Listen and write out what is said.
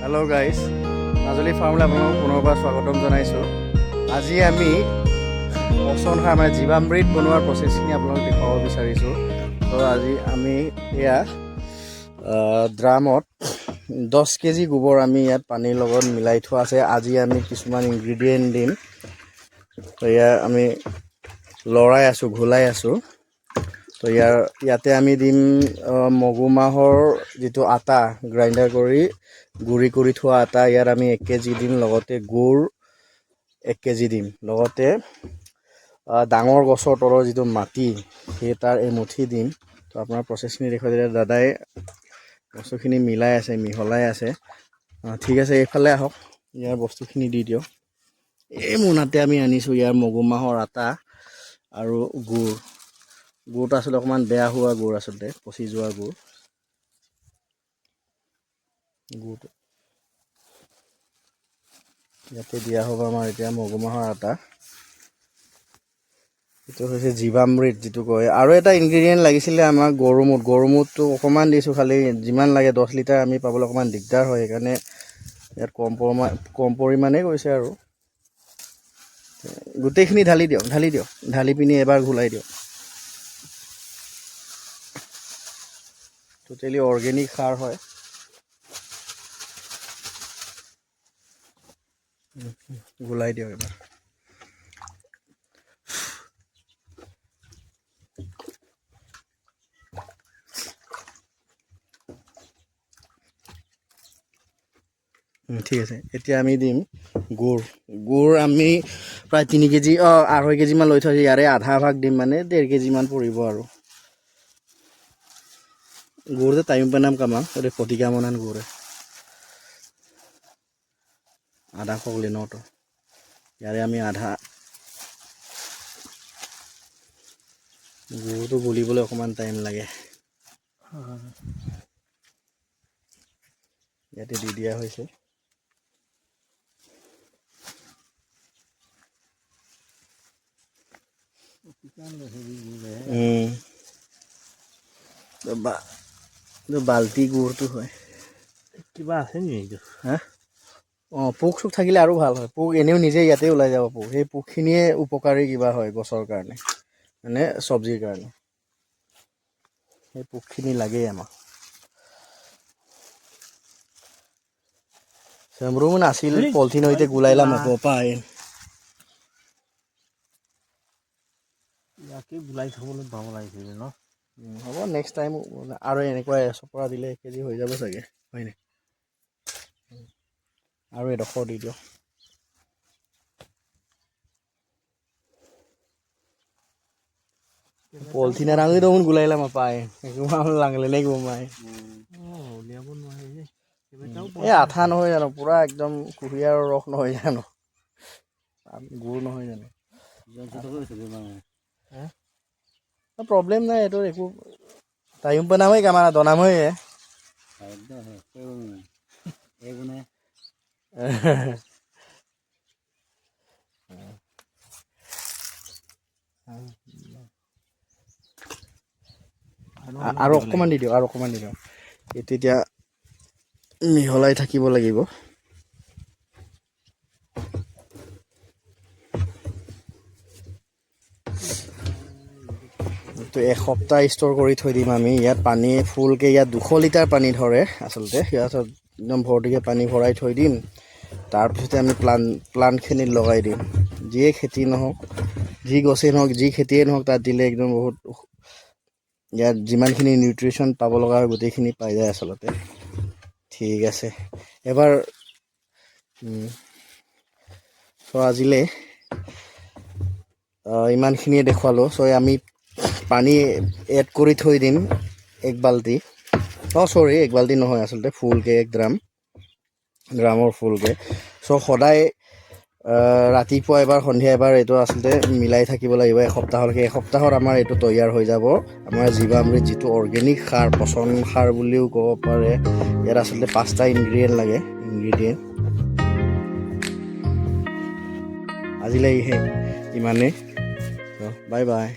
Hello' guys, Majuli ফাৰ্মলৈ আপোনালোকক পুনৰবাৰ স্বাগতম জনাইছোঁ। আজি আমি পচন সাৰ মানে জীৱামৃত বনোৱাৰ প্ৰচেছখিনি আপোনালোকক দেখুৱাব বিচাৰিছোঁ। তো আজি আমি এয়া ড্ৰামত 10 কেজি গোবৰ আমি ইয়াত পানীৰ লগত মিলাই থোৱা আছে। আজি আমি কিছুমান ইনগ্ৰিডিয়েণ্ট দিম। তো এয়া আমি লৰাই আছোঁ, ঘোলাই আছোঁ। তো ইয়াতে আমি দিম মগু মাহৰ যিটো আটা গ্ৰাইণ্ডাৰ কৰি গুড়ি কৰি থোৱা আটা, ইয়াত আমি 1 কেজি দিম। লগতে গুড় 1 কেজি দিম। লগতে ডাঙৰ গছৰ তলৰ যিটো মাটি, সেই তাৰ এমুঠি দিম। তো আপোনাৰ প্ৰচেছখিনি দেখুৱাই দিলে দাদাই বস্তুখিনি মিলাই আছে, মিহলাই আছে। ঠিক আছে, এইফালে আহক, ইয়াৰ বস্তুখিনি দি দিয়ক। এই মোনাতে আমি আনিছোঁ ইয়াৰ মগু মাহৰ আটা আৰু গুড়। গুড়টো আচলতে অকণমান বেয়া হোৱা গুড়, আচলতে পচি যোৱা গুড়। গুড়টো ইয়াতে দিয়া হ'ব আমাৰ এতিয়া মগু মাহৰ আটা। এইটো হৈছে জীৱামৃত যিটো কয়। আৰু এটা ইনগ্ৰিডিয়েণ্ট লাগিছিলে আমাক, গৰুমুত। গৰুমুতটো অকণমান দিছোঁ, খালি যিমান লাগে 10 লিটাৰ আমি পাবলৈ অকণমান দিগদাৰ হয়, সেইকাৰণে ইয়াত কম পৰিমাণেই গৈছে আৰু। গোটেইখিনি ঢালি দিয়ক, ঢালি পিনি এবাৰ ঘূলাই দিয়ক। টোটেলি অৰ্গেনিক সাৰ হয়। ঘূলাই দিয়ক এবাৰ। ঠিক আছে, এতিয়া আমি দিম গুড়। গুড় আমি প্ৰায় 3 কেজি, 2.5 কেজিমান লৈ থৈছোঁ। ইয়াৰে আধা ভাগ দিম, মানে 1.5 কেজিমান পৰিব আৰু। गुड़ तो टाइम पे नाम कमा और फटिका मनान गुड़ आधा खगले न तो यारे आमी आधा गुड़ तो गलिबले अकमान टाइम लागे याते দি দিয়া হৈছে बाल्टी गुड़ तो है কিবা আছে নি এইটো হ্যাঁ পোক চোক থাকিলে আৰু ভাল হয় পোক এনেও নিজে ইয়াতে ওলাই যাব পোক সেই পোকখিনিয়ে উপকাৰী কিবা হয় গছৰ কাৰণে মানে সবজিৰ কাৰণে সেই পোকখিনি লাগে আমাক সেমৰু মানে আছিল পলিথিন হইতে গুলাইলাম পায় ইয়াকে গুলাই থবলৈ ভাব লাগিছিল ন হ'ব নেক্সট টাইম আৰু এনেকুৱা চপৰা দিলে 1 কেজি হৈ যাব চাগে হয় নাই আৰু এডোখৰ দি দিও পলিথিন ৰাঙি দেখোন গুলাইলাম পায় একমাল লাংলে নাই গমাই উলিয়াব নোৱাৰে যে এই আঠা নহয় জানো পুৰা একদম কুহিয়াৰ ৰস নহয় জানো গুড় নহয় জানো प्रॉब्लम ना है तो देखो टाइम पर नाम हमारा दोना में है আৰু অকমান দি দিও এতিয়া মিহলাই থাকিব লাগিব তো এসপ্তাহ ষ্ট'ৰ কৰি থৈ দিম আমি ইয়াত পানী ফুলকৈ ইয়াত 200 লিটাৰ পানী ধৰে আচলতে ইয়াত একদম ভৰ্তিকৈ পানী ভৰাই থৈ দিম তাৰপিছতে আমি প্লাণ্টখিনিত লগাই দিম যিয়ে খেতি নহওক যি গছেই নহওক যি খেতিয়ে নহওক তাত দিলে একদম বহুত ইয়াত যিমানখিনি নিউট্ৰিশ্যন পাব লগা হয় গোটেইখিনি পাই যায় আচলতে ঠিক আছে এবাৰ চ' আজিলৈ ইমানখিনিয়ে দেখুৱালোঁ চ' আমি পানী এড কৰি থৈ দিম 1 বাল্টি সৰি 1 বাল্টি নহয় আচলতে ফুলকৈ 1 ড্ৰামৰ ফুলকৈ চ' সদায় ৰাতিপুৱা এবাৰ সন্ধিয়া এবাৰ এইটো আচলতে মিলাই থাকিব লাগিব এসপ্তাহলৈকে এসপ্তাহত আমাৰ এইটো তৈয়াৰ হৈ যাব আমাৰ জীৱামৃত যিটো অৰ্গেনিক সাৰ পচন সাৰ বুলিও ক'ব পাৰে ইয়াত আচলতে 5টা ইনগ্ৰিডিয়েণ্ট লাগে আজিলৈ ইমানেই বাই বাই